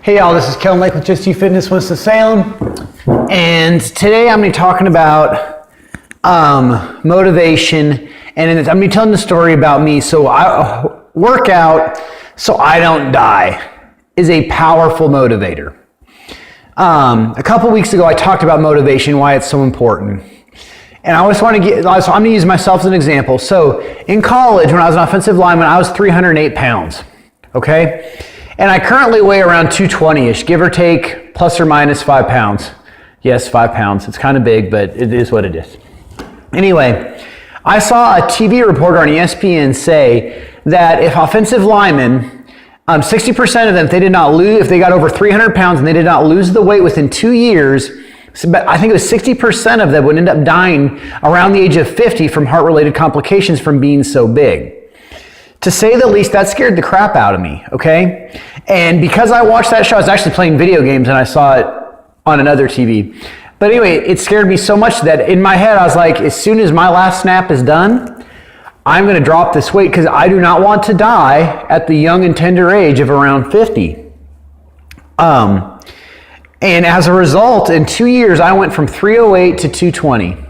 Hey y'all, this is Kellen Lake with Just You Fitness Winston-Salem, and today I'm going to be talking about motivation, and I'm going to be telling the story about me. So I work out so I don't die is a powerful motivator. A couple weeks ago I talked about motivation, why it's so important. And I just want to I'm going to use myself as an example. So in college, when I was an offensive lineman, I was 308 pounds, okay? And I currently weigh around 220-ish, give or take, plus or minus 5 pounds. Yes, 5 pounds. It's kind of big, but it is what it is. Anyway, I saw a TV reporter on ESPN say that if offensive linemen, 60% of them, if they got over 300 pounds and they did not lose the weight within 2 years, I think it was 60% of them would end up dying around the age of 50 from heart-related complications from being so big. To say the least, that scared the crap out of me, okay? And because I watched that show, I was actually playing video games and I saw it on another TV. But anyway, it scared me so much that in my head, I was like, as soon as my last snap is done, I'm going to drop this weight because I do not want to die at the young and tender age of around 50. And as a result, in 2 years, I went from 308 to 220.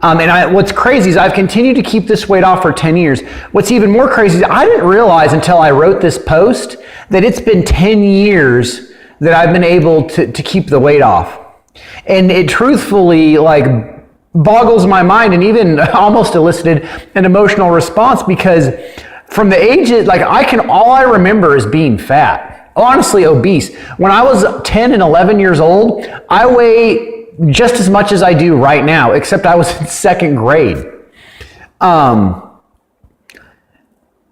What's crazy is I've continued to keep this weight off for 10 years. What's even more crazy is I didn't realize until I wrote this post that it's been 10 years that I've been able to keep the weight off. And it truthfully boggles my mind and even almost elicited an emotional response because from the age all I remember is being fat. Honestly, obese. When I was 10 and 11 years old, I weigh just as much as I do right now, except I was in second grade.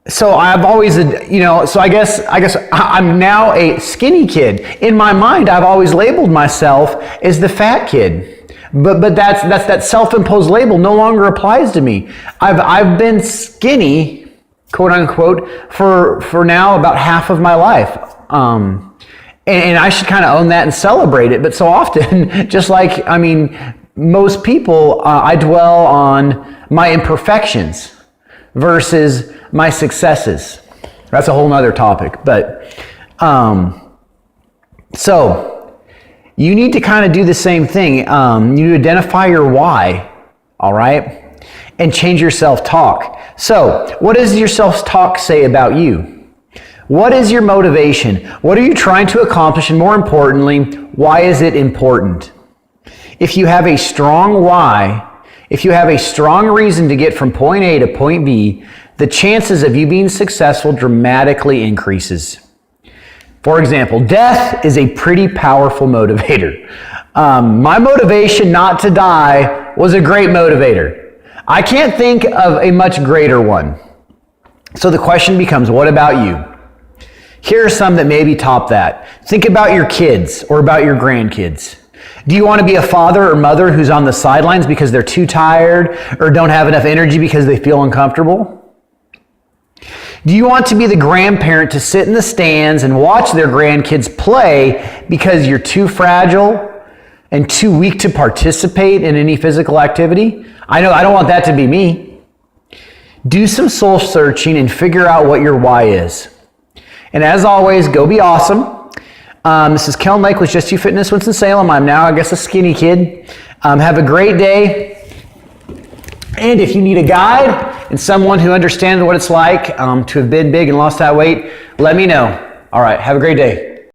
So I've always, so I guess I'm now a skinny kid. In my mind, I've always labeled myself as the fat kid. But that self-imposed label no longer applies to me. I've been skinny, quote unquote, for now about half of my life. And I should kind of own that and celebrate it. But so often, most people, I dwell on my imperfections versus my successes. That's a whole nother topic. But so you need to kind of do the same thing. You need to identify your why, all right? And change your self-talk. So what does your self-talk say about you? What is your motivation? What are you trying to accomplish? And more importantly, why is it important? If you have a strong why, if you have a strong reason to get from point A to point B, the chances of you being successful dramatically increases. For example, death is a pretty powerful motivator. My motivation not to die was a great motivator. I can't think of a much greater one. So the question becomes, what about you? Here are some that maybe top that. Think about your kids or about your grandkids. Do you want to be a father or mother who's on the sidelines because they're too tired or don't have enough energy because they feel uncomfortable? Do you want to be the grandparent to sit in the stands and watch their grandkids play because you're too fragile and too weak to participate in any physical activity? I know I don't want that to be me. Do some soul searching and figure out what your why is. And as always, go be awesome. This is Kellen Lake with Just You Fitness Winston-Salem. I'm now, a skinny kid. Have a great day. And if you need a guide and someone who understands what it's like to have been big and lost that weight, let me know. All right, have a great day.